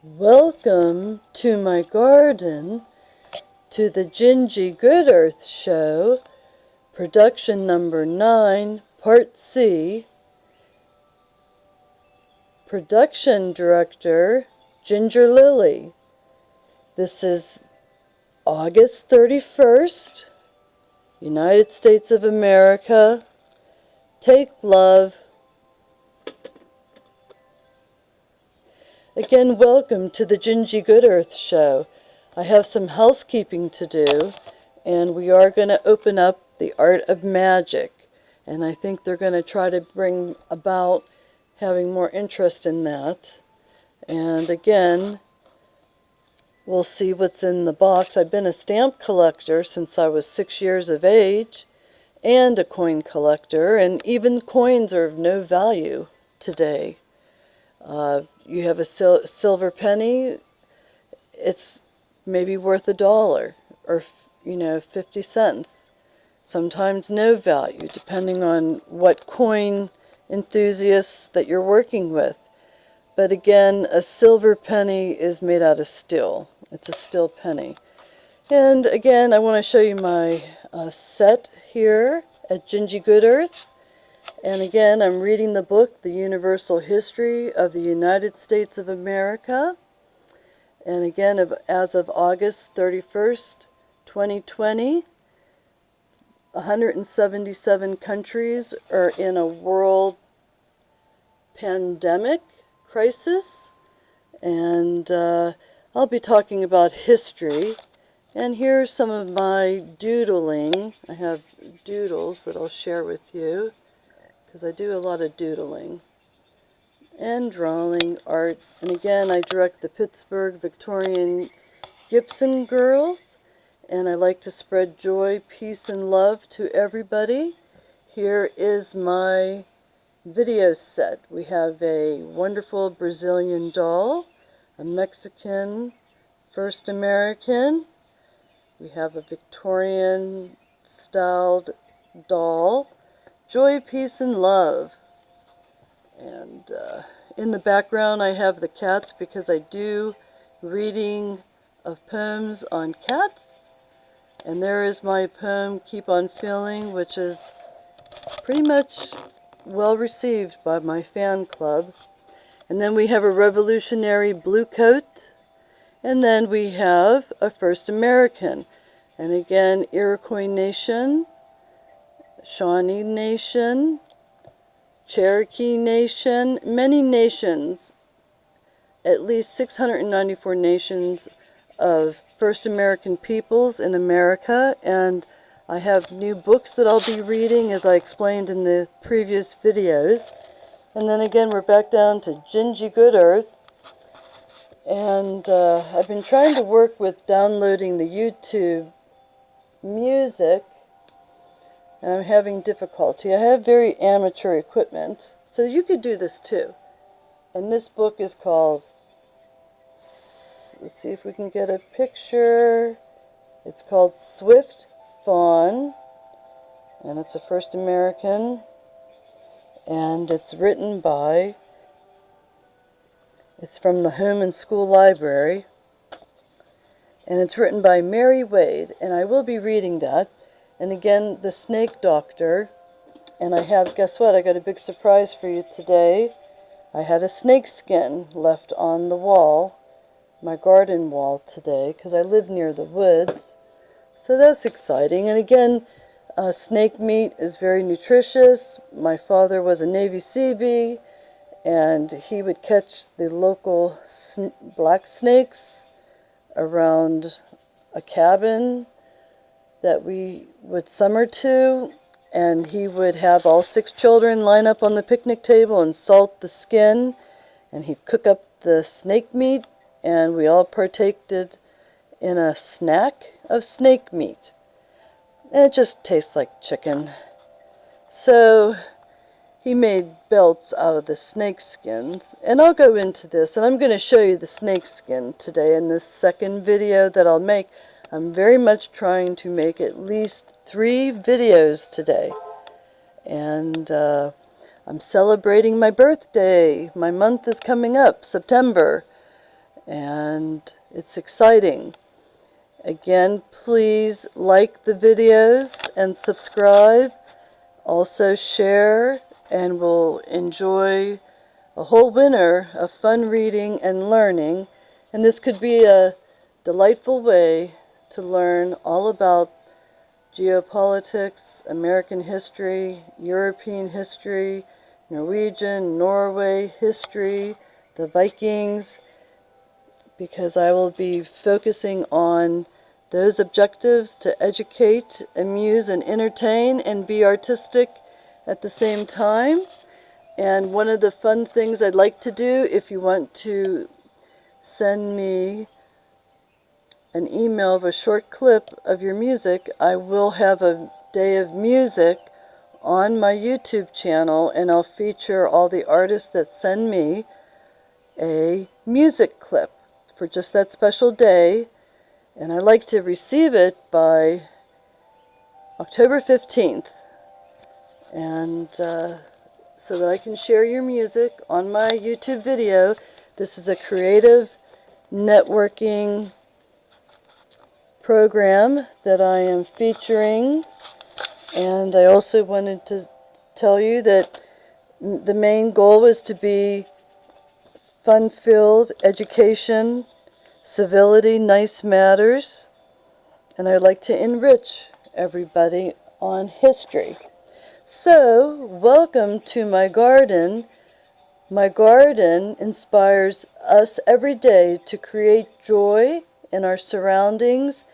Welcome to my garden, to the GinGeeGoodEarth show, production number 9, part C. Production director, Ginger Lily. This is August 31st, United States of America. Take love. Again, welcome to the GinGeeGoodEarth show. I have some housekeeping to do, and we are going to open up the art of magic. And I think they're going to try to bring about having more interest in that. And again, we'll see what's in the box. I've been a stamp collector since I was 6 years of age, and a coin collector, and even coins are of no value today. You have a silver penny, it's maybe worth $1 or 50 cents. Sometimes no value, depending on what coin enthusiasts that you're working with. But again, a silver penny is made out of steel. It's a steel penny. And again, I want to show you my set here at GinGeeGoodEarth. And again, I'm reading the book, The Universal History of the United States of America. And again, as of August 31st, 2020, 177 countries are in a world pandemic crisis. And I'll be talking about history. And here's some of my doodling. I have doodles that I'll share with you, because I do a lot of doodling and drawing art. And again, I direct the Pittsburgh Victorian Gibson girls, and I like to spread joy, peace, and love to everybody. Here is my video set. We have a wonderful Brazilian doll, a Mexican, first American. We have a Victorian styled doll, joy, peace, and love. And in the background I have the cats, because I do reading of poems on cats. And there is my poem, Keep on Feeling, which is pretty much well received by my fan club. And then we have a revolutionary blue coat. And then we have a first American. And again, Iroquois Nation, Shawnee Nation, Cherokee Nation, many nations, at least 694 nations of first American peoples in America. And I have new books that I'll be reading, as I explained in the previous videos. And then again, we're back down to GinGeeGoodEarth. And I've been trying to work with downloading the YouTube music, and I'm having difficulty. I have very amateur equipment, so you could do this too. And this book is called, let's see if we can get a picture. It's called Swift Fawn, and it's a first American, and it's written by, it's from the Home and School Library, and it's written by Mary Wade, and I will be reading that. And again, The Snake Doctor. And I have, guess what, I got a big surprise for you today. I had a snake skin left on the wall, my garden wall today, because I live near the woods. So that's exciting. And again, snake meat is very nutritious. My father was a Navy Seabee, and he would catch the local black snakes around a cabin that we would summer to, and he would have all 6 children line up on the picnic table and salt the skin, and he'd cook up the snake meat, and we all partaked in a snack of snake meat. And it just tastes like chicken. So he made belts out of the snake skins, and I'll go into this, and I'm going to show you the snake skin today in this second video that I'll make. I'm very much trying to make at least 3 videos today. And I'm celebrating my birthday. My month is coming up, September. and it's exciting. Again, please like the videos and subscribe. Also share, and we'll enjoy a whole winter of fun reading and learning. And this could be a delightful way to learn all about geopolitics, American history, European history, Norwegian, Norway history, the Vikings, because I will be focusing on those objectives to educate, amuse, and entertain, and be artistic at the same time. And one of the fun things I'd like to do, if you want to send me an email of a short clip of your music, I will have a day of music on my YouTube channel, and I'll feature all the artists that send me a music clip for just that special day. And I like to receive it by October 15th, and so that I can share your music on my YouTube video. This is a creative networking program that I am featuring, and I also wanted to tell you that the main goal is to be fun-filled education, civility, nice matters, and I'd like to enrich everybody on history. So, welcome to my garden. My garden inspires us every day to create joy in our surroundings,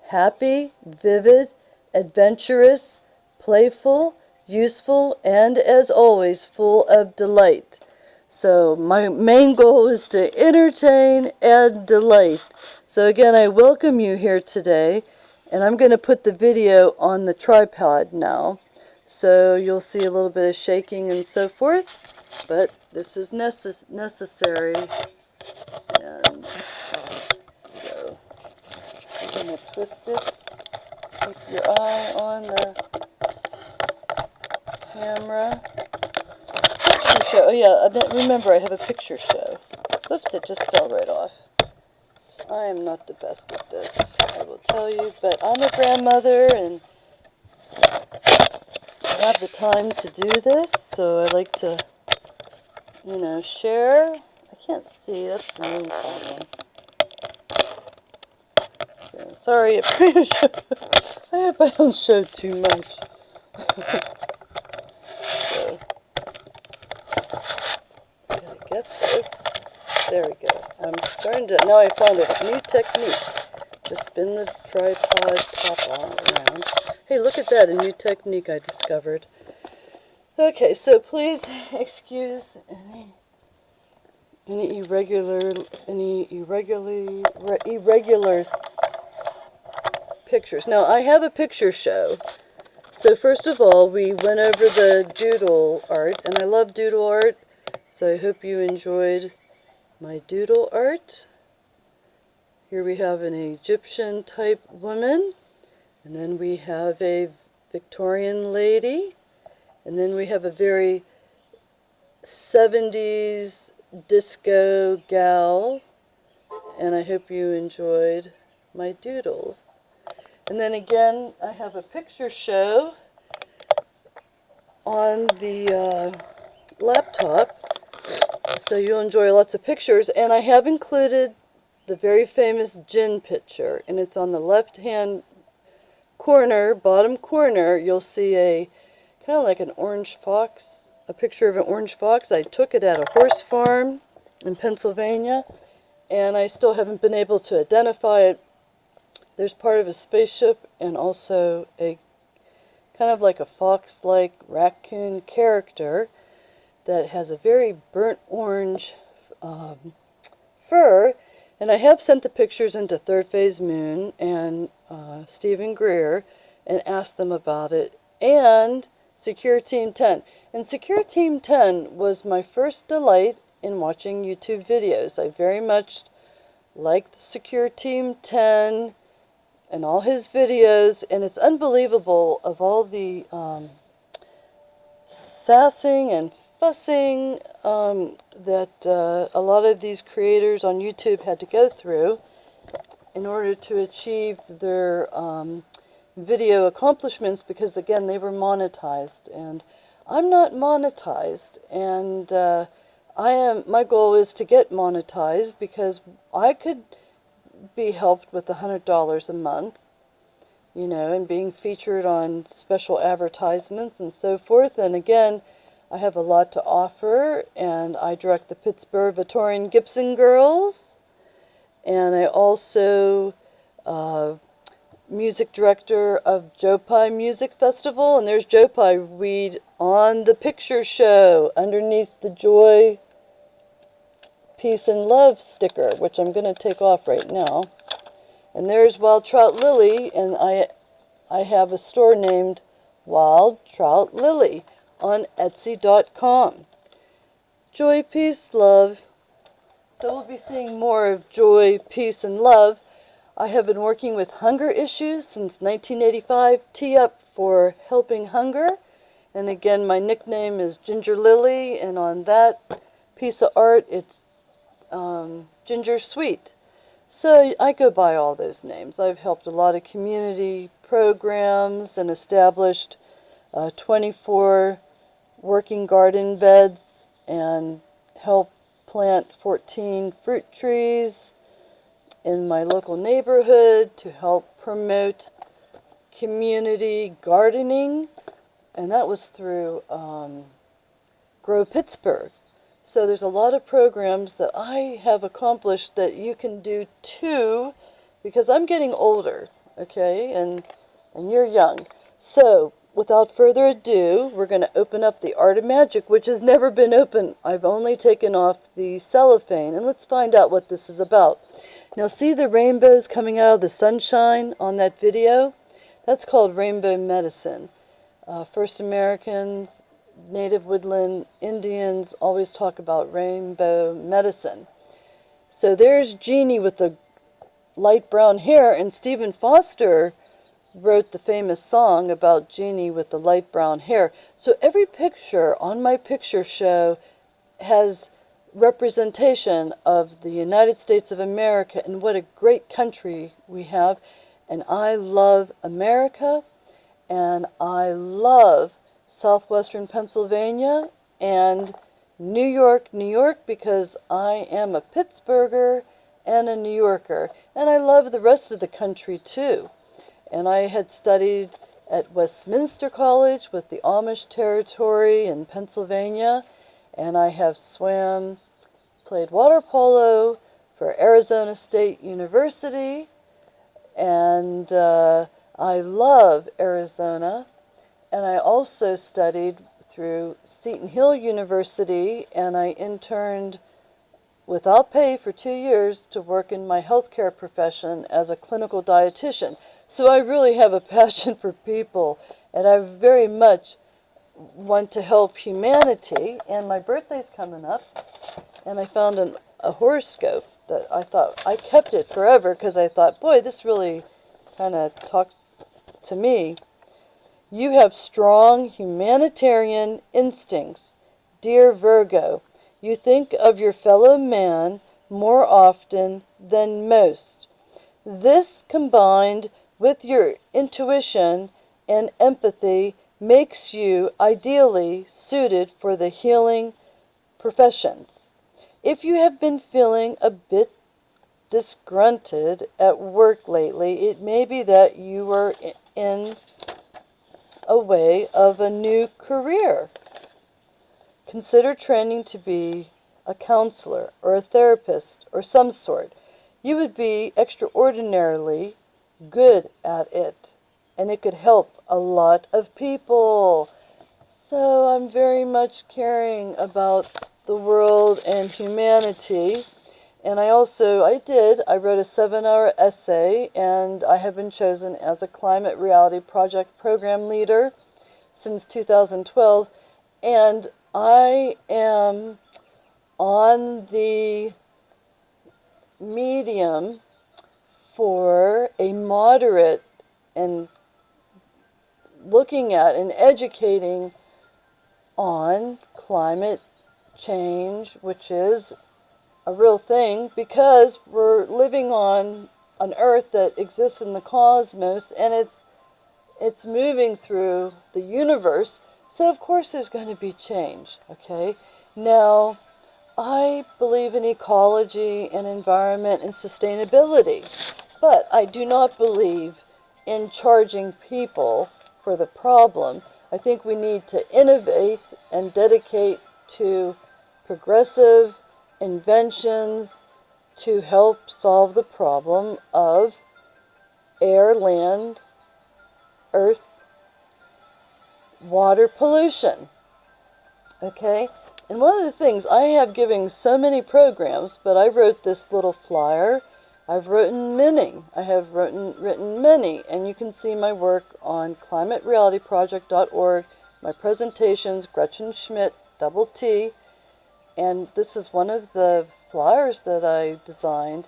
happy, vivid, adventurous, playful, useful, and as always, full of delight. So my main goal is to entertain and delight. So again, I welcome you here today, and I'm going to put the video on the tripod now. So you'll see a little bit of shaking and so forth, but this is necessary. And so I'm going to twist it. Keep your eye on the camera. Picture show. Oh yeah, remember I have a picture show. Oops, it just fell right off. I am not the best at this, I will tell you, but I'm a grandmother and I have the time to do this, so I like to, share. I can't see, that's the main problem. So, sorry if I hope I don't show too much. So, gotta get this. There we go. I'm starting to, now I found a new technique. Just spin the tripod top on around. Hey, look at that, a new technique I discovered. Okay, so please excuse any irregular pictures. Now, I have a picture show. So first of all, we went over the doodle art, and I love doodle art, so I hope you enjoyed my doodle art. Here we have an Egyptian type woman, and then we have a Victorian lady, and then we have a very 70s disco gal, and I hope you enjoyed my doodles. And then again, I have a picture show on the laptop, so you'll enjoy lots of pictures, and I have included the very famous gin picture, and it's on the left-hand corner, bottom corner. You'll see a kind of like an orange fox, a picture of an orange fox. I took it at a horse farm in Pennsylvania, and I still haven't been able to identify it. There's part of a spaceship and also a kind of like a fox-like raccoon character that has a very burnt orange fur. And I have sent the pictures into Third Phase Moon and Stephen Greer and asked them about it, and Secure Team 10. And Secure Team 10 was my first delight in watching YouTube videos. I very much liked Secure Team 10 and all his videos, and it's unbelievable of all the sassing and fussing that a lot of these creators on YouTube had to go through in order to achieve their video accomplishments, because again they were monetized, and I'm not monetized, and my goal is to get monetized, because I could be helped with $100 a month, you know, and being featured on special advertisements and so forth. And again, I have a lot to offer, and I direct the Pittsburgh Victorian Gibson Girls, and I also music director of Joe Pye Music Festival, and there's Joe Pye Weed on the picture show underneath the Joy, Peace, and Love sticker, which I'm going to take off right now. And there's Wild Trout Lily, and I have a store named Wild Trout Lily on Etsy.com. Joy, Peace, Love. So we'll be seeing more of Joy, Peace, and Love. I have been working with hunger issues since 1985. Tea Up for helping hunger. And again, my nickname is Ginger Lily, and on that piece of art, it's Ginger Sweet. So I go by all those names. I've helped a lot of community programs and established 24 working garden beds and helped plant 14 fruit trees in my local neighborhood to help promote community gardening, and that was through Grow Pittsburgh. So there's a lot of programs that I have accomplished that you can do too, because I'm getting older, okay, and you're young. So without further ado, we're going to open up the Art of Magic, which has never been opened. I've only taken off the cellophane, and let's find out what this is about. Now see the rainbows coming out of the sunshine on that video? That's called rainbow medicine. First Americans, Native Woodland Indians always talk about rainbow medicine. So there's Jeannie with the light brown hair, and Stephen Foster wrote the famous song about Jeannie with the light brown hair. So every picture on my picture show has representation of the United States of America and what a great country we have. And I love America, and I love southwestern Pennsylvania and New York, because I am a Pittsburgher and a New Yorker, and I love the rest of the country too. And I had studied at Westminster College with the Amish Territory in Pennsylvania, and I have played water polo for Arizona State University, and I love Arizona. And I also studied through Seton Hill University, and I interned without pay for 2 years to work in my healthcare profession as a clinical dietitian. So I really have a passion for people, and I very much want to help humanity. And my birthday's coming up, and I found a horoscope that I thought, I kept it forever because I thought, boy, this really kind of talks to me. You have strong humanitarian instincts, dear Virgo. You think of your fellow man more often than most. This, combined with your intuition and empathy, makes you ideally suited for the healing professions. If you have been feeling a bit disgruntled at work lately, it may be that you are in a way of a new career. Consider training to be a counselor or a therapist or some sort. You would be extraordinarily good at it, and it could help a lot of people. So I'm very much caring about the world and humanity. And I wrote a 7-hour essay, and I have been chosen as a climate reality project program leader since 2012. And I am on the medium for a moderate and looking at and educating on climate change, which is a real thing because we're living on an Earth that exists in the cosmos, and it's moving through the universe. So of course there's going to be change. Okay, now I believe in ecology and environment and sustainability, but I do not believe in charging people for the problem. I think we need to innovate and dedicate to progressive inventions to help solve the problem of air, land, earth, water pollution. Okay? And one of the things, I have given so many programs, but I wrote this little flyer. I've written many. I have written many, and you can see my work on climaterealityproject.org, my presentations, Gretchen Schmidt, double T, and this is one of the flyers that I designed.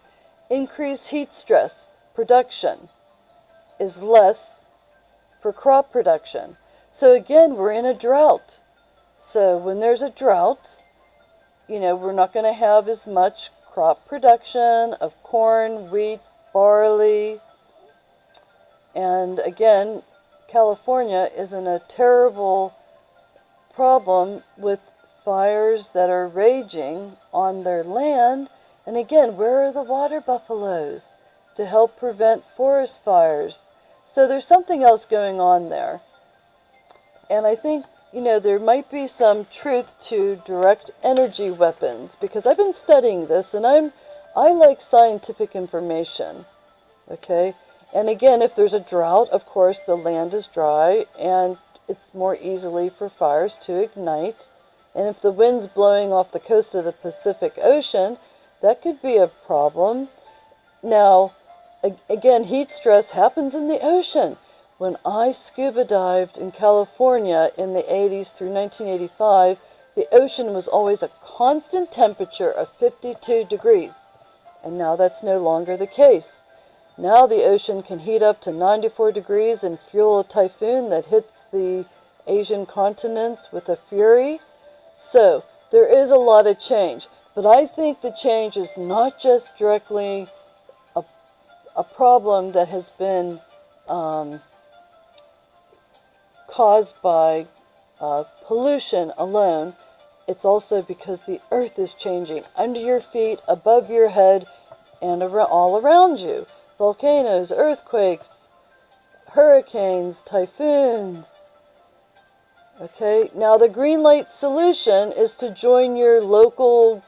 Increased heat stress production is less for crop production. So again, we're in a drought. So when there's a drought, we're not going to have as much crop production of corn, wheat, barley. And again, California is in a terrible problem with fires that are raging on their land. And again, where are the water buffaloes to help prevent forest fires? So there's something else going on there. And I think, there might be some truth to direct energy weapons, because I've been studying this, and I like scientific information. Okay? And again, if there's a drought, of course, the land is dry, and it's more easily for fires to ignite. And if the wind's blowing off the coast of the Pacific Ocean, that could be a problem. Now, again, heat stress happens in the ocean. When I scuba dived in California in the 80s through 1985, the ocean was always a constant temperature of 52 degrees. And now that's no longer the case. Now the ocean can heat up to 94 degrees and fuel a typhoon that hits the Asian continents with a fury. So there is a lot of change. But I think the change is not just directly a problem that has been caused by pollution alone. It's also because the earth is changing under your feet, above your head, and all around you. Volcanoes, earthquakes, hurricanes, typhoons. Okay, now the green light solution is to join your local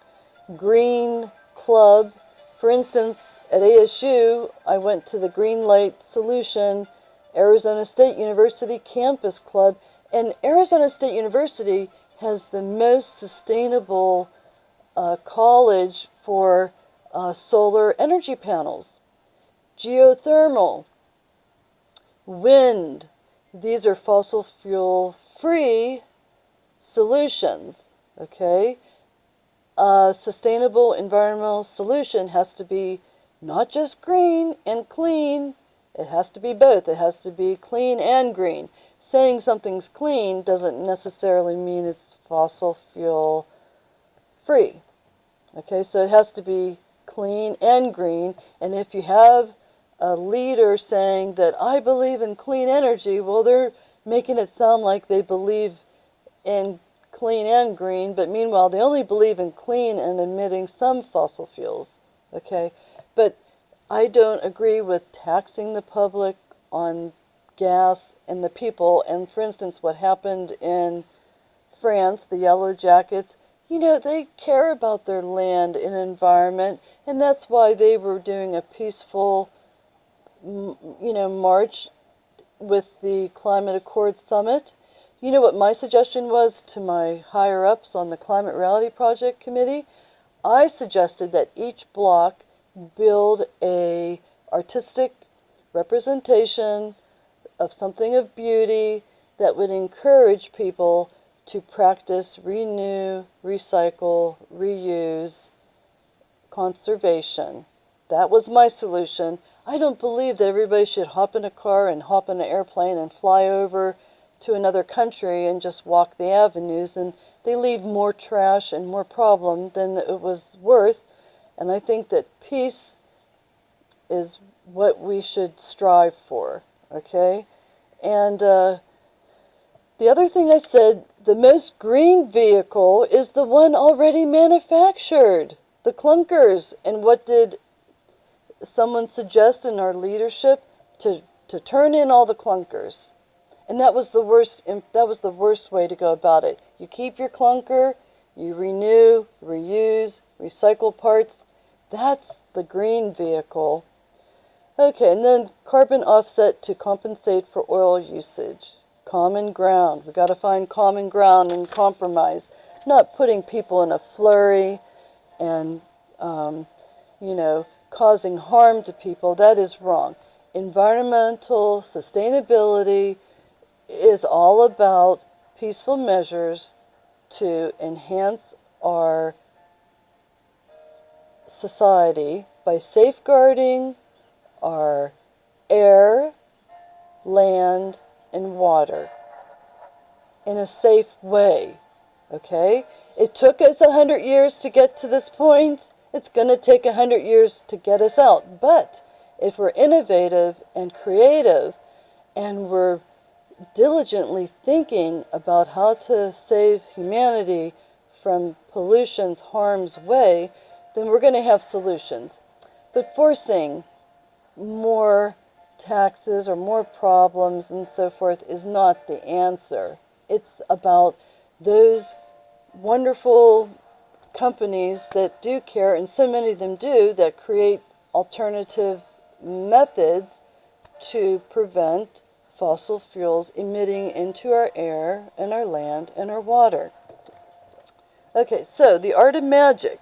green club. For instance, at ASU, I went to the Green Light Solution Arizona State University Campus Club, and Arizona State University has the most sustainable college for solar energy panels, geothermal, wind. These are fossil fuel free solutions. Okay, a sustainable environmental solution has to be not just green and clean. It has to be both. It has to be clean and green. Saying something's clean doesn't necessarily mean it's fossil fuel free. Okay, so it has to be clean and green. And if you have a leader saying that I believe in clean energy, well, they're making it sound like they believe in clean and green, but meanwhile they only believe in clean and emitting some fossil fuels. Okay, but I don't agree with taxing the public on gas and the people. And for instance, what happened in France, the Yellow Jackets, they care about their land and environment, and that's why they were doing a peaceful, march with the Climate Accord Summit. You know what my suggestion was to my higher-ups on the Climate Reality Project Committee? I suggested that each block build a artistic representation of something of beauty that would encourage people to practice renew, recycle, reuse, conservation. That was my solution. I don't believe that everybody should hop in a car and hop in an airplane and fly over to another country and just walk the avenues, and they leave more trash and more problem than it was worth. And I think that peace is what we should strive for, okay? And the other thing I said, the most green vehicle is the one already manufactured, the clunkers. And what did someone suggest in our leadership? To turn in all the clunkers. And that was the worst way to go about it. You keep your clunker, you renew, reuse, recycle parts. That's the green vehicle. Okay, and then carbon offset to compensate for oil usage. Common ground. We got to find common ground and compromise. Not putting people in a flurry and, causing harm to people. That is wrong. Environmental sustainability is all about peaceful measures to enhance our society by safeguarding our air, land, and water in a safe way, okay? It took us 100 years to get to this point. It's going to take 100 years to get us out. But if we're innovative and creative and we're diligently thinking about how to save humanity from pollution's harm's way, then we're going to have solutions. But forcing more taxes or more problems and so forth is not the answer. It's about those wonderful companies that do care, and so many of them do, that create alternative methods to prevent fossil fuels emitting into our air and our land and our water. Okay, so the art of magic.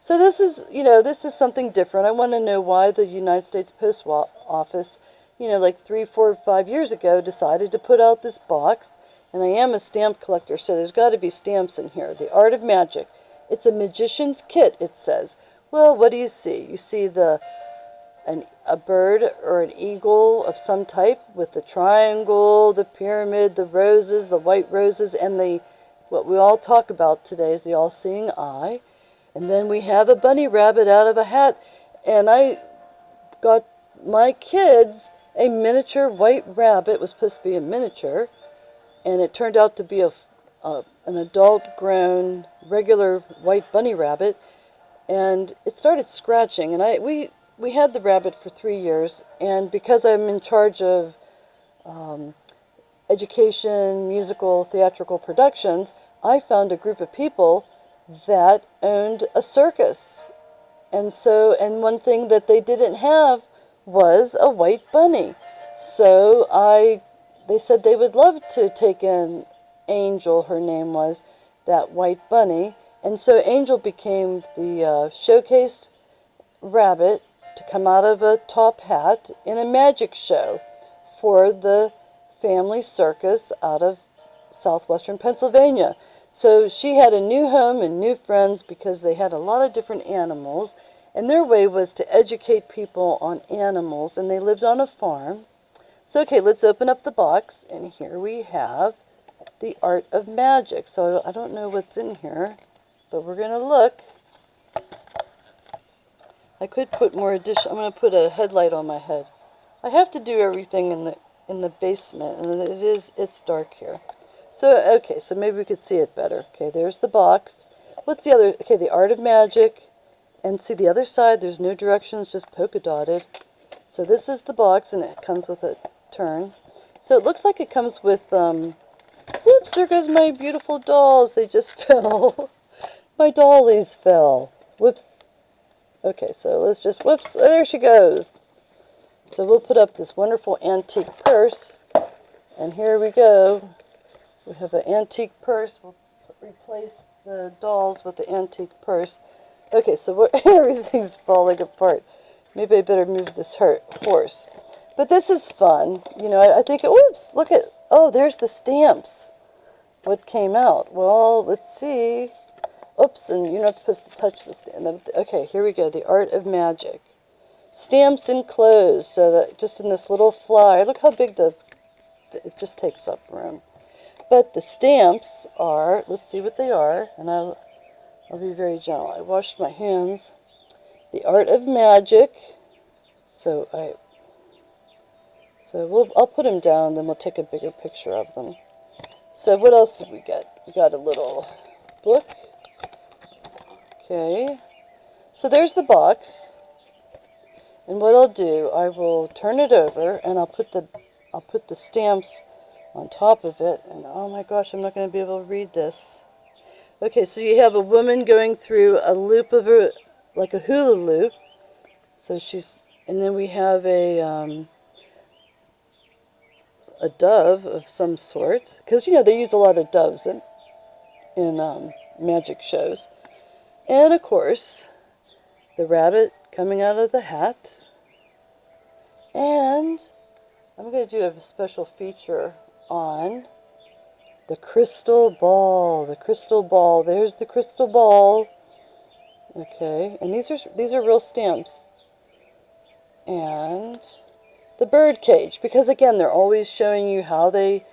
So this is something different. I want to know why the United States Post Office, like 3, 4, 5 years ago, decided to put out this box. And I am a stamp collector, so there's got to be stamps in here. The art of magic. It's a magician's kit, it says. Well, what do you see? You see a bird or an eagle of some type with the triangle, the pyramid, the roses, the white roses, and what we all talk about today is the all-seeing eye. And then we have a bunny rabbit out of a hat. And I got my kids a miniature white rabbit. It was supposed to be a miniature. And it turned out to be an adult-grown, regular white bunny rabbit. And it started scratching. And we had the rabbit for 3 years. And because I'm in charge of education, musical, theatrical productions, I found a group of people that owned a circus. And one thing that they didn't have was a white bunny. So they said they would love to take in Angel, her name was, that white bunny. And so Angel became the showcased rabbit to come out of a top hat in a magic show for the family circus out of southwestern Pennsylvania. So she had a new home and new friends because they had a lot of different animals. And their way was to educate people on animals. And they lived on a farm. So, okay, let's open up the box. And here we have the art of magic. So I don't know what's in here, but we're going to look. I could put more addition. I'm going to put a headlight on my head. I have to do everything in the basement, and it's dark here. So, okay, so maybe we could see it better. Okay, there's the box. What's the other? Okay, the art of magic. And see the other side, there's no directions, just polka dotted. So this is the box, and it comes with a turn. So it looks like it comes with, whoops, there goes my beautiful dolls. They just fell. My dollies fell. Whoops. Okay, so let's just, whoops, oh, there she goes. So we'll put up this wonderful antique purse. And here we go. We have an antique purse. We'll replace the dolls with the antique purse. Okay, so everything's falling apart. Maybe I better move this horse. But this is fun. I think, whoops, look at, oh, there's the stamps. What came out? Well, let's see. Oops, and you're not supposed to touch the stamp. Okay, here we go, the art of magic. Stamps enclosed, so that just in this little flyer. Look how big it just takes up room. But the stamps are, let's see what they are, and I'll be very gentle. I washed my hands. The Art of Magic. I'll put them down, and then we'll take a bigger picture of them. So what else did we get? We got a little book. Okay. So there's the box. And what I'll do, I will turn it over, and I'll put the stamps on top of it. And oh my gosh, I'm not going to be able to read this. Okay, so you have a woman going through a loop of like a hula loop. So and then we have a dove of some sort, because they use a lot of doves in magic shows. And of course, the rabbit coming out of the hat. And I'm going to do a special feature on the crystal ball. The crystal ball. There's the crystal ball. Okay, and these are real stamps. And the bird cage, because again, they're always showing you how they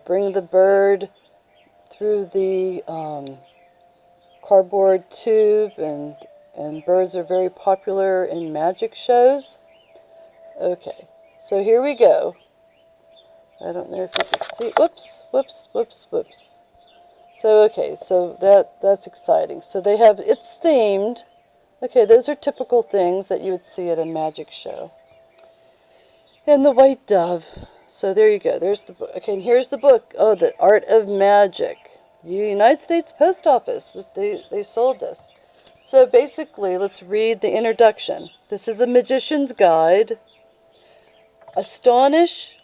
bring the bird through the cardboard tube, and birds are very popular in magic shows. Okay, so here we go. I don't know if you can see. Whoops, whoops, whoops, whoops. So okay, so that's exciting. So it's themed. Okay, those are typical things that you would see at a magic show. And the white dove. So there you go. There's the book. Okay, and here's the book. Oh, The Art of Magic. United States Post Office. They sold this. So basically, let's read the introduction. This is a magician's guide. Astonish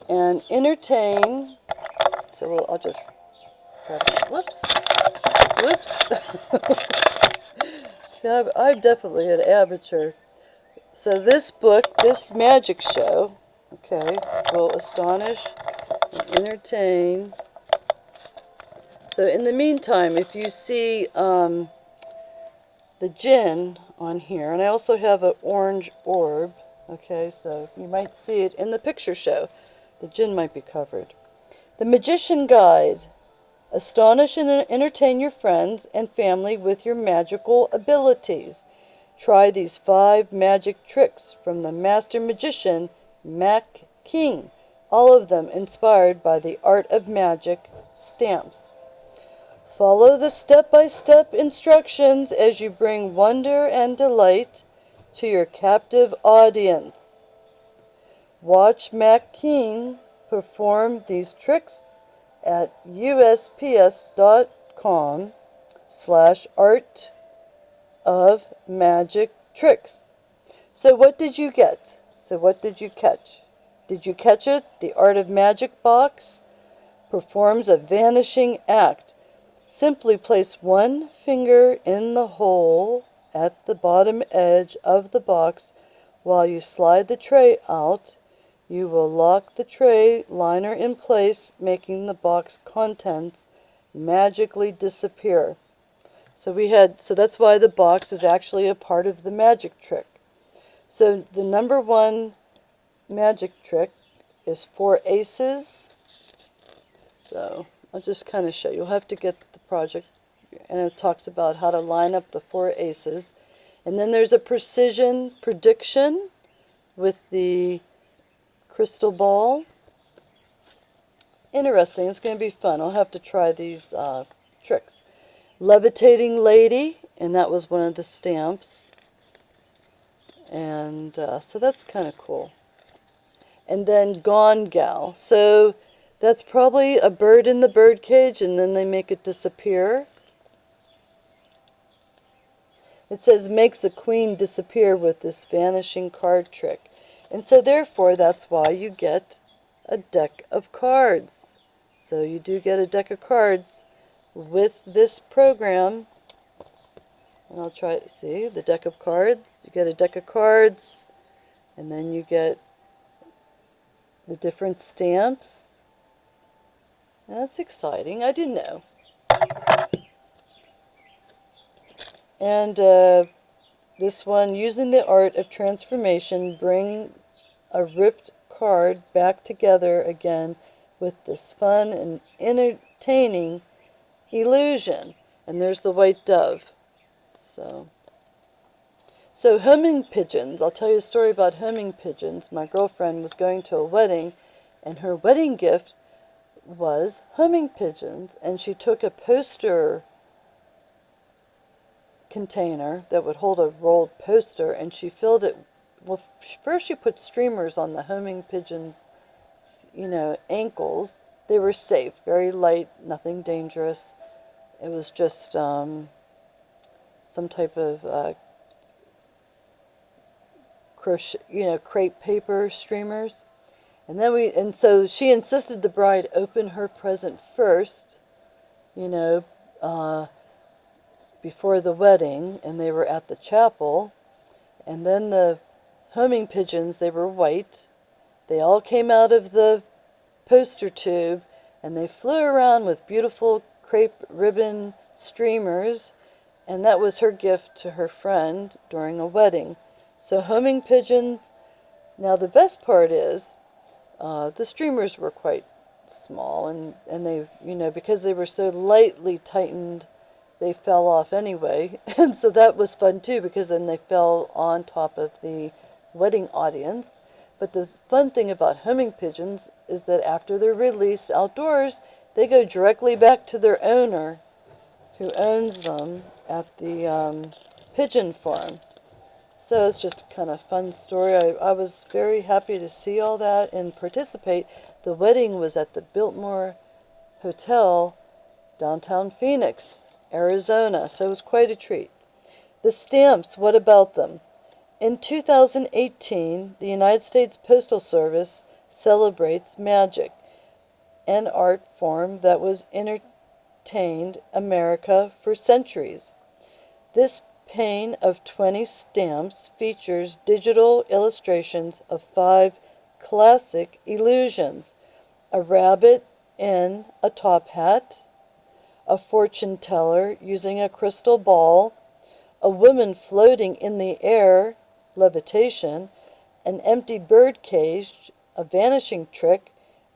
and entertain. So I'll just grab it. Whoops. Whoops. See, I'm definitely an amateur. So this book, this magic show, okay, will astonish and entertain. So in the meantime, if you see the gin on here, and I also have an orange orb, okay, so you might see it in the picture show. The gin might be covered. The Magician Guide. Astonish and entertain your friends and family with your magical abilities. Try these 5 magic tricks from the master magician, Mac King, all of them inspired by the Art of Magic stamps. Follow the step-by-step instructions as you bring wonder and delight to your captive audience. Watch Mac King perform these tricks at usps.com/art of magic tricks. So what did you get? So what did you catch? Did you catch it? The Art of Magic box performs a vanishing act. Simply place one finger in the hole at the bottom edge of the box while you slide the tray out. You will lock the tray liner in place, making the box contents magically disappear. So that's why the box is actually a part of the magic trick. So the number 1 magic trick is 4 aces. So I'll just kind of show you. You'll have to get the project, and it talks about how to line up the 4 aces. And then there's a precision prediction with the crystal ball. Interesting. It's going to be fun. I'll have to try these tricks. Levitating Lady, and that was one of the stamps. And so that's kind of cool. And then Gone Gal. So that's probably a bird in the bird cage, and then they make it disappear. It says makes a queen disappear with this vanishing card trick. And so therefore, that's why you get a deck of cards. So you do get a deck of cards with this program. And I'll try to see the deck of cards. You get a deck of cards, and then you get the different stamps. That's exciting. I didn't know. And this one, using the art of transformation, bring a ripped card back together again with this fun and entertaining illusion. And there's the white dove. So homing pigeons, I'll tell you a story about homing pigeons. My girlfriend was going to a wedding, and her wedding gift was homing pigeons. And she took a poster container that would hold a rolled poster, and she filled it. Well, first she put streamers on the homing pigeons, ankles. They were safe, very light, nothing dangerous. It was just some type of crochet, crepe paper streamers. And so she insisted the bride open her present first, before the wedding, and they were at the chapel. And then the homing pigeons, they were white. They all came out of the poster tube, and they flew around with beautiful crepe ribbon streamers, and that was her gift to her friend during a wedding. So homing pigeons. Now the best part is, the streamers were quite small, and they, because they were so lightly tightened, they fell off anyway. And so that was fun too, because then they fell on top of the wedding audience. But the fun thing about homing pigeons is that after they're released outdoors, they go directly back to their owner, who owns them at the pigeon farm. So it's just a kind of fun story. I was very happy to see all that and participate. The wedding was at the Biltmore Hotel, downtown Phoenix, Arizona. So it was quite a treat. The stamps, what about them? In 2018, the United States Postal Service celebrates magic, an art form that was entertained America for centuries. This pane of 20 stamps features digital illustrations of 5 classic illusions: a rabbit in a top hat, a fortune teller using a crystal ball, a woman floating in the air, levitation, an empty bird cage, a vanishing trick,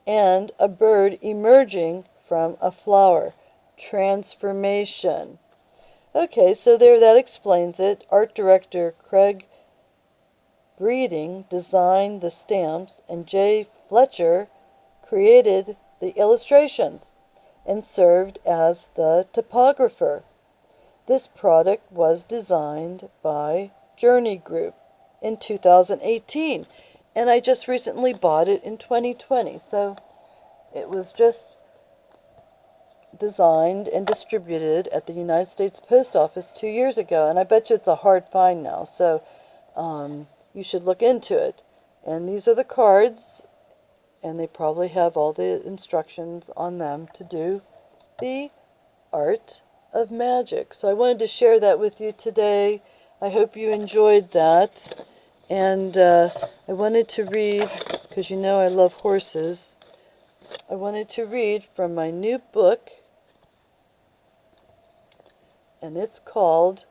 and a bird emerging from a flower, transformation. Okay, so there, that explains it. Art director Craig Breeding designed the stamps, and Jay Fletcher created the illustrations and served as the typographer. This product was designed by Journey Group in 2018, and I just recently bought it in 2020. So it was just designed and distributed at the United States Post Office 2 years ago, and I bet you it's a hard find now, so you should look into it. And these are the cards, and they probably have all the instructions on them to do the art of magic. So I wanted to share that with you today. I hope you enjoyed that. And I wanted to read, because you know I love horses, I wanted to read from my new book, and it's called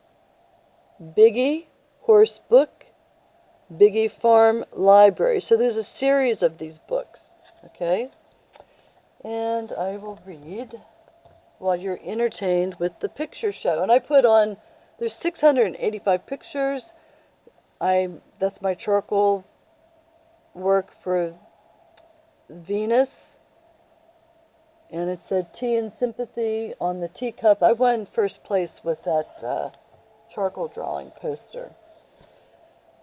Biggie Horse Book, Biggie Farm Library. So there's a series of these books, okay? And I will read while you're entertained with the picture show. And I put on, there's 685 pictures. That's my charcoal work for Venus. And it said Tea and Sympathy on the teacup. I won first place with that charcoal drawing poster.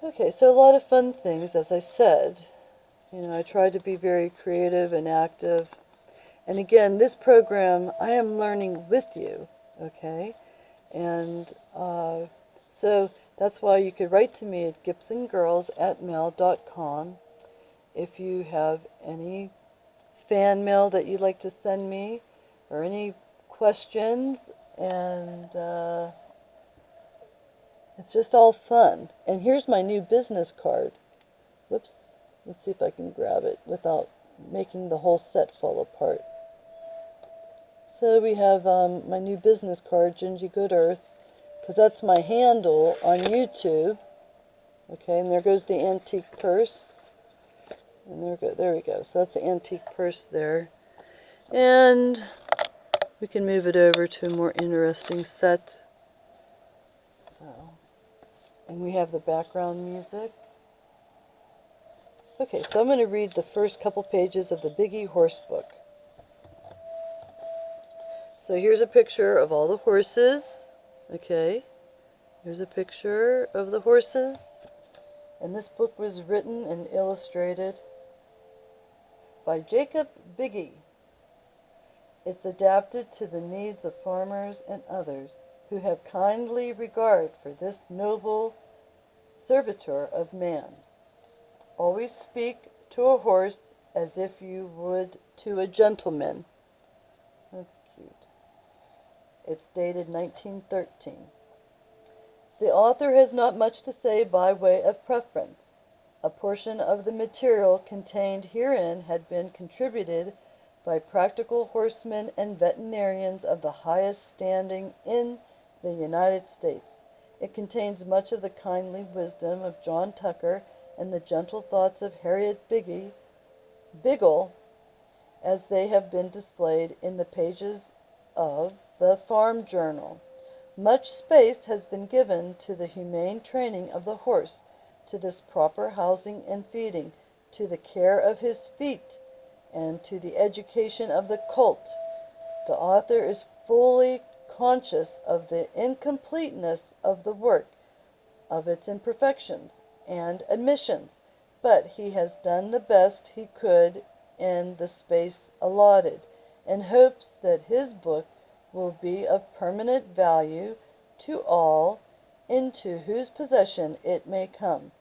Okay, so a lot of fun things, as I said. I tried to be very creative and active. And again, this program, I am learning with you, okay? And so that's why you could write to me at gibsongirls@mail.com if you have any fan mail that you'd like to send me, or any questions, and it's just all fun. And here's my new business card. Whoops, let's see if I can grab it without making the whole set fall apart. So we have my new business card, GinGeeGoodEarth, because that's my handle on YouTube. Okay, and there goes the antique purse. And there we go. So that's the antique purse there. And we can move it over to a more interesting set. So, and we have the background music. Okay, so I'm going to read the first couple pages of the Biggie Horse Book. So here's a picture of all the horses. Okay, here's a picture of the horses. And this book was written and illustrated by Jacob Biggie. It's adapted to the needs of farmers and others who have kindly regard for this noble servitor of man. Always speak to a horse as if you would to a gentleman. That's cute. It's dated 1913. The author has not much to say by way of preference. A portion of the material contained herein had been contributed by practical horsemen and veterinarians of the highest standing in the United States. It contains much of the kindly wisdom of John Tucker and the gentle thoughts of Harriet Biggle, as they have been displayed in the pages of the Farm Journal. Much space has been given to the humane training of the horse, to this proper housing and feeding, to the care of his feet, and to the education of the colt. The author is fully conscious of the incompleteness of the work, of its imperfections and omissions, but he has done the best he could in the space allotted, and hopes that his book will be of permanent value to all into whose possession it may come.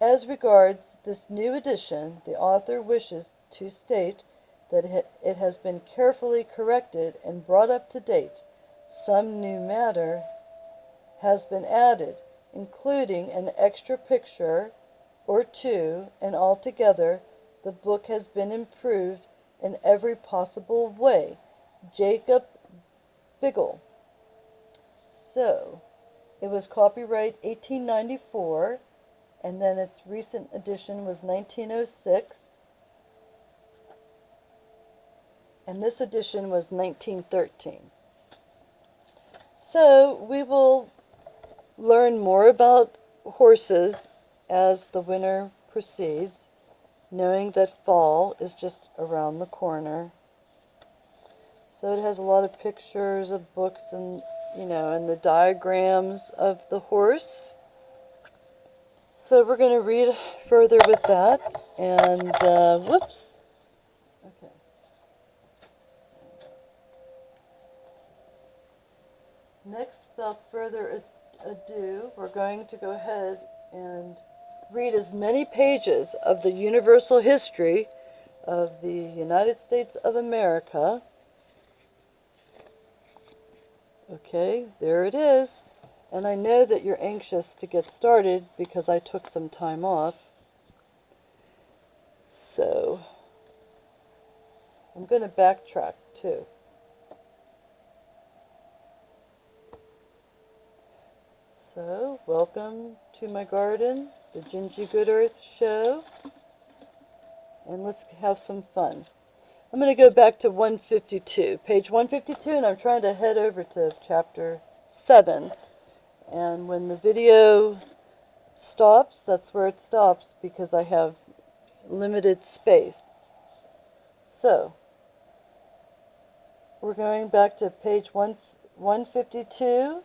As regards this new edition, the author wishes to state that it has been carefully corrected and brought up to date. Some new matter has been added, including an extra picture or two, and altogether the book has been improved in every possible way. Jacob Biggle. So, it was copyright 1894, and then its recent edition was 1906, and this edition was 1913. So, we will learn more about horses as the winter proceeds, knowing that fall is just around the corner. So it has a lot of pictures of books and, and the diagrams of the horse. So we're going to read further with that. And, whoops. Okay. Next, without further ado, we're going to go ahead and read as many pages of the universal history of the United States of America. Okay, there it is. And I know that you're anxious to get started because I took some time off. So, I'm going to backtrack too. So, welcome to my garden, the GinGeeGoodEarth show. And let's have some fun. I'm going to go back to 152, page 152, and I'm trying to head over to chapter 7. And when the video stops, that's where it stops because I have limited space. So, we're going back to page 152.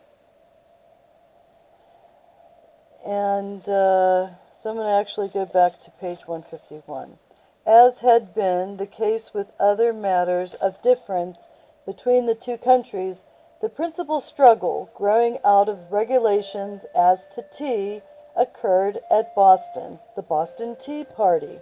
And so I'm going to actually go back to page 151. As had been the case with other matters of difference between the two countries, the principal struggle growing out of regulations as to tea occurred at Boston, the Boston Tea Party.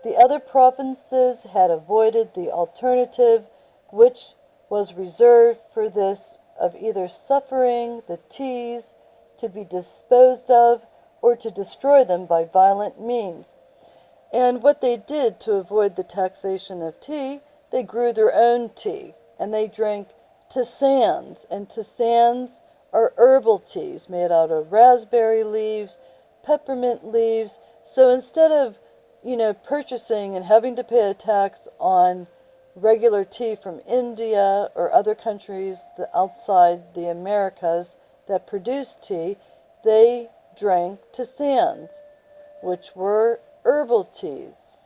The other provinces had avoided the alternative, which was reserved for this, of either suffering the teas to be disposed of or to destroy them by violent means. And what they did to avoid the taxation of tea, they grew their own tea, and they drank Tisanes. And Tisanes are herbal teas made out of raspberry leaves, peppermint leaves. So instead of, purchasing and having to pay a tax on regular tea from India or other countries outside the Americas that produced tea, they drank tisanes, which were herbal teas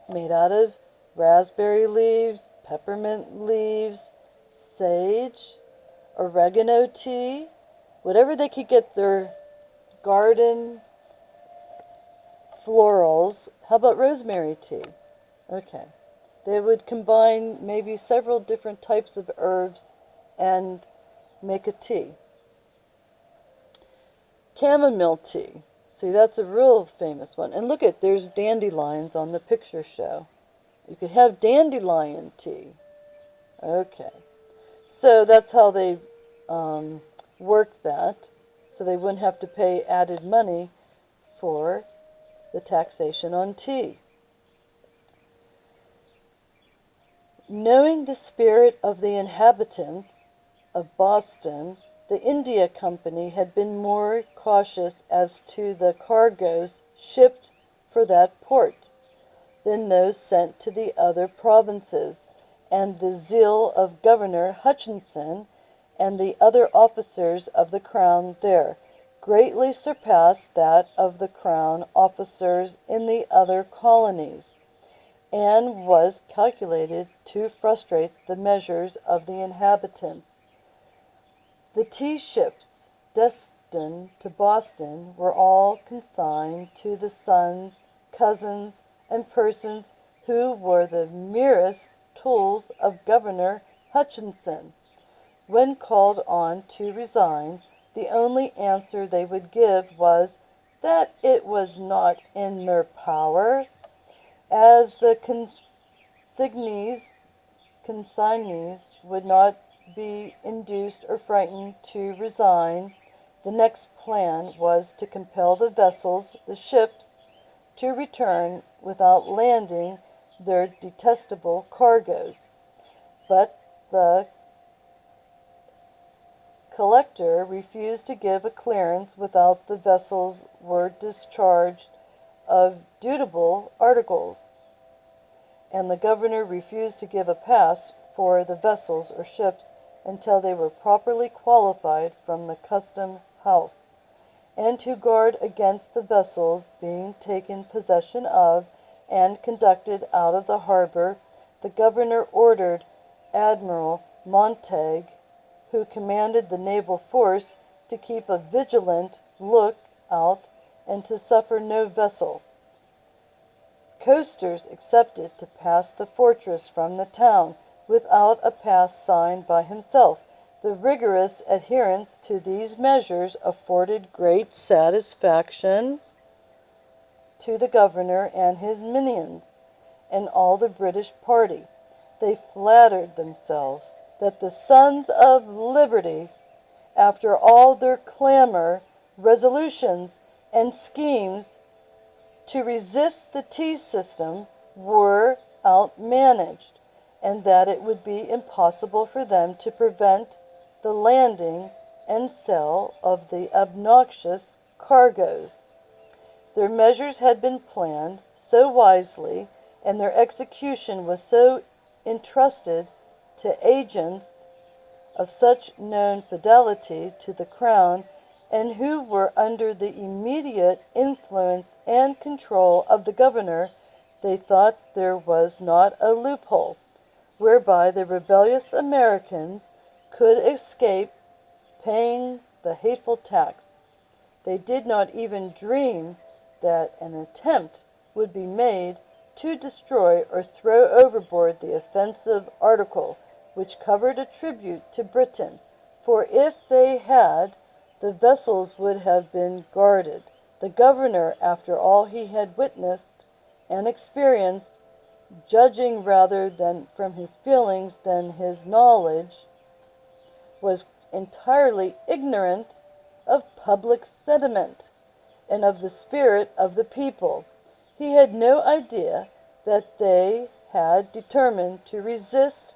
made out of raspberry leaves, peppermint leaves, sage, oregano tea, whatever they could get their garden florals. How about rosemary tea? Okay. They would combine maybe several different types of herbs and make a tea. Chamomile tea. See, that's a real famous one. And look at, there's dandelions on the picture show. You could have dandelion tea. Okay. So that's how they worked that. So they wouldn't have to pay added money for the taxation on tea. Knowing the spirit of the inhabitants of Boston, the India Company had been more cautious as to the cargoes shipped for that port than those sent to the other provinces, and the zeal of Governor Hutchinson and the other officers of the Crown there greatly surpassed that of the Crown officers in the other colonies, and was calculated to frustrate the measures of the inhabitants. The tea ships destined to Boston were all consigned to the sons, cousins, and persons who were the merest tools of Governor Hutchinson. When called on to resign, the only answer they would give was that it was not in their power. As the consignees would not be induced or frightened to resign, the next plan was to compel the vessels, the ships, to return without landing their detestable cargoes. But the collector refused to give a clearance without the vessels were discharged of dutiable articles, and the governor refused to give a pass for the vessels or ships until they were properly qualified from the custom house, and to guard against the vessels being taken possession of and conducted out of the harbor, the governor ordered Admiral Montague, who commanded the naval force, to keep a vigilant look out and to suffer no vessel, coasters excepted, to pass the fortress from the town without a pass signed by himself. The rigorous adherence to these measures afforded great satisfaction to the governor and his minions, and all the British party. They flattered themselves that the Sons of Liberty, after all their clamor, resolutions, and schemes to resist the tea system, were outmanaged, and that it would be impossible for them to prevent the landing and sale of the obnoxious cargoes. Their measures had been planned so wisely, and their execution was so entrusted to agents of such known fidelity to the crown, and who were under the immediate influence and control of the governor, they thought there was not a loophole whereby the rebellious Americans could escape paying the hateful tax. They did not even dream that an attempt would be made to destroy or throw overboard the offensive article which covered a tribute to Britain, for if they had, the vessels would have been guarded. The governor, after all he had witnessed and experienced, judging rather than from his feelings than his knowledge, was entirely ignorant of public sentiment and of the spirit of the people. He had no idea that they had determined to resist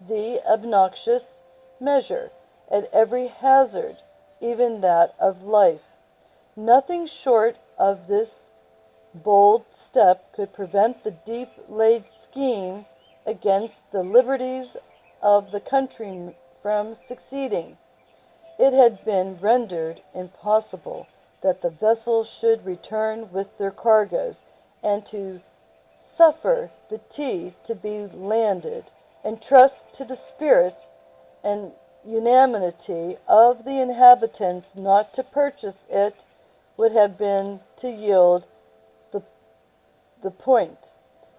the obnoxious measure at every hazard, even that of life. Nothing short of this bold step could prevent the deep-laid scheme against the liberties of the country from succeeding. It had been rendered impossible that the vessels should return with their cargoes, and to suffer the tea to be landed, and trust to the spirit and unanimity of the inhabitants not to purchase it, would have been to yield the point,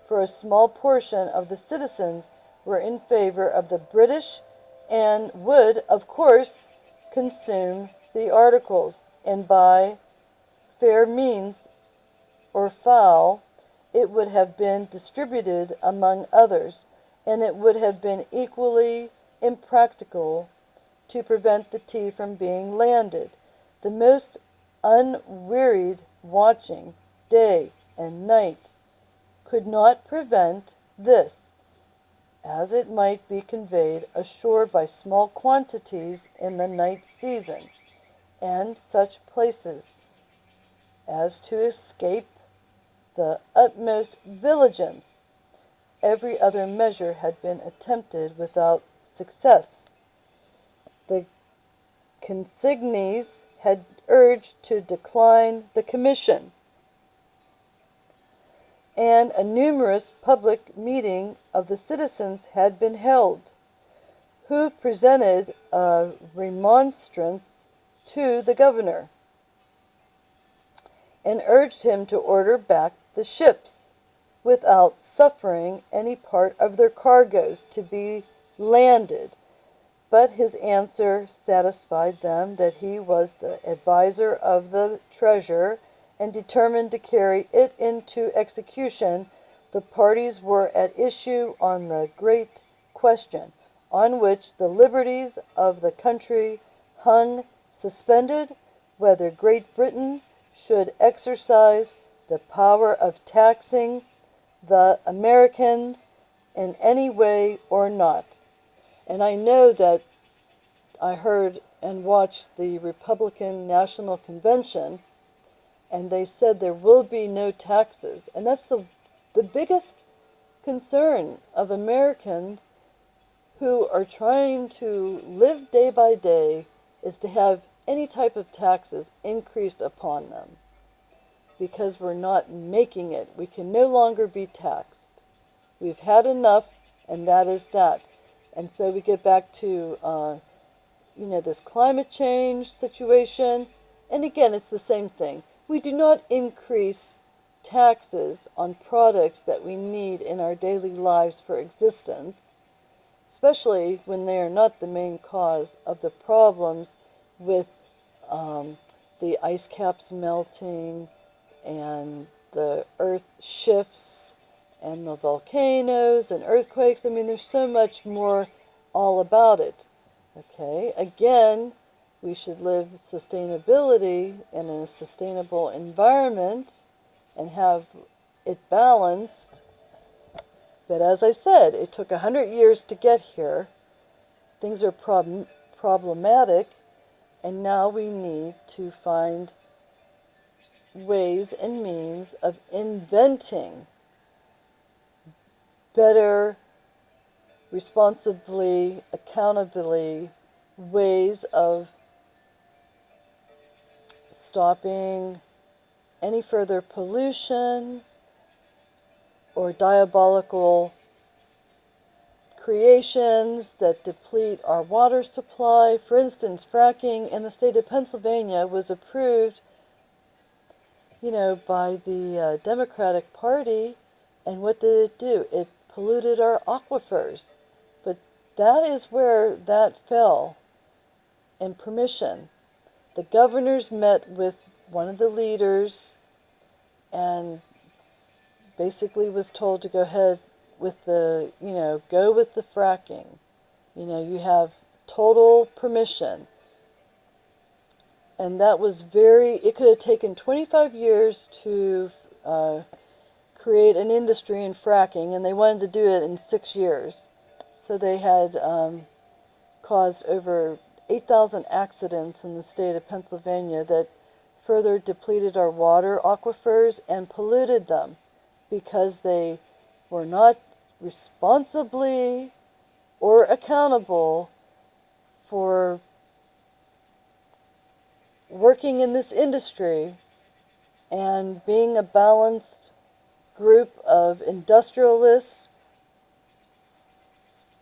for a small portion of the citizens were in favor of the British, and would, of course, consume the articles, and by fair means or foul it would have been distributed among others, and it would have been equally impracticable to prevent the tea from being landed. The most unwearied watching, day and night, could not prevent this, as it might be conveyed ashore by small quantities in the night season, and such places as to escape the utmost vigilance. Every other measure had been attempted without success. The consignees had urged to decline the commission, and a numerous public meeting of the citizens had been held, who presented a remonstrance to the governor, and urged him to order back the ships, without suffering any part of their cargoes to be landed. But his answer satisfied them that he was the adviser of the treasurer, and determined to carry it into execution. The parties were at issue on the great question, on which the liberties of the country hung suspended, whether Great Britain should exercise the power of taxing the Americans in any way or not. And I know that I heard and watched the Republican National Convention, and they said there will be no taxes. And that's the biggest concern of Americans who are trying to live day by day, is to have any type of taxes increased upon them, because we're not making it. We can no longer be taxed. We've had enough, and that is that. And so we get back to this climate change situation, and again, it's the same thing. We do not increase taxes on products that we need in our daily lives for existence, especially when they are not the main cause of the problems with the ice caps melting, and the earth shifts, and the volcanoes and earthquakes. I mean, there's so much more all about it. Okay, again, we should live sustainability in a sustainable environment and have it balanced. But as I said, it took 100 years to get here. Things are problematic, and now we need to find ways and means of inventing better, responsibly, accountably ways of stopping any further pollution or diabolical creations that deplete our water supply. For instance, fracking in the state of Pennsylvania was approved, by the Democratic Party, and what did it do? It polluted our aquifers. But that is where that fell in permission. The governors met with one of the leaders and basically was told to go ahead with go with the fracking. You have total permission. And that was it could have taken 25 years to create an industry in fracking, and they wanted to do it in 6 years. So they had caused over 8,000 accidents in the state of Pennsylvania that further depleted our water aquifers and polluted them, because they were not responsibly or accountable for working in this industry and being a balanced group of industrialists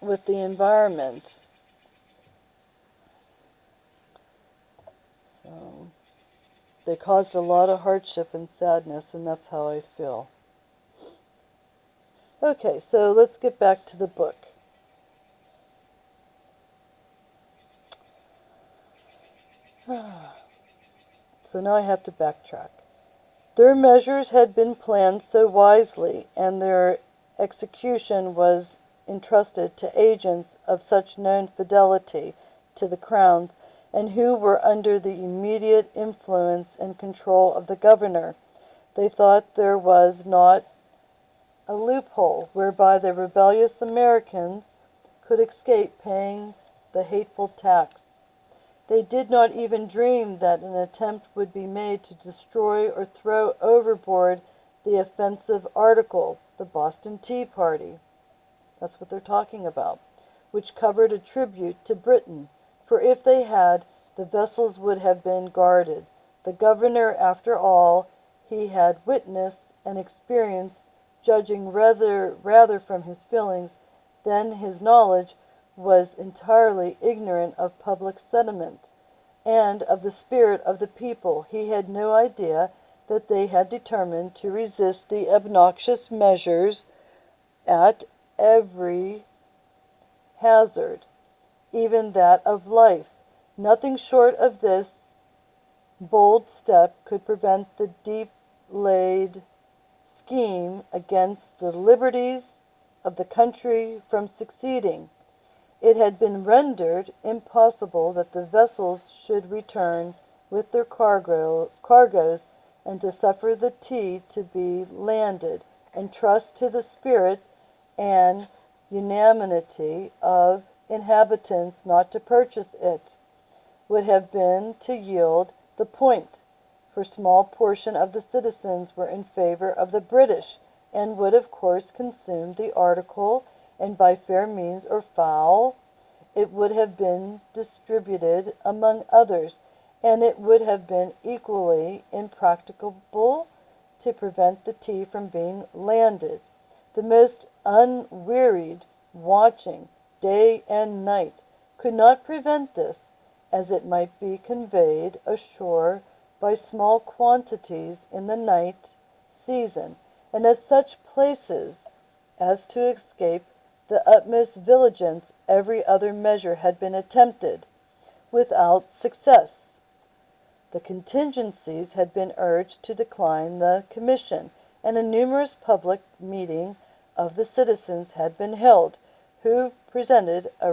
with the environment. So they caused a lot of hardship and sadness, and that's how I feel. Okay, so let's get back to the book. So now I have to backtrack. Their measures had been planned so wisely, and their execution was entrusted to agents of such known fidelity to the crowns, and who were under the immediate influence and control of the governor. They thought there was not a loophole whereby the rebellious Americans could escape paying the hateful tax. They did not even dream that an attempt would be made to destroy or throw overboard the offensive article, the Boston Tea Party. That's what they're talking about, which covered a tribute to Britain, for if they had, the vessels would have been guarded. The governor, after all, he had witnessed and experienced, judging rather from his feelings than his knowledge, was entirely ignorant of public sentiment and of the spirit of the people. He had no idea that they had determined to resist the obnoxious measures at every hazard, even that of life. Nothing short of this bold step could prevent the deep-laid scheme against the liberties of the country from succeeding. It had been rendered impossible that the vessels should return with their cargoes, and to suffer the tea to be landed, and trust to the spirit and unanimity of inhabitants not to purchase it, would have been to yield the point, for small portion of the citizens were in favor of the British, and would of course consume the article, and by fair means or foul it would have been distributed among others, and it would have been equally impracticable to prevent the tea from being landed. The most unwearied watching, day and night, could not prevent this, as it might be conveyed ashore by small quantities in the night season, and at such places as to escape the utmost vigilance. Every other measure had been attempted, without success. The contingencies had been urged to decline the commission, and a numerous public meeting of the citizens had been held, who presented a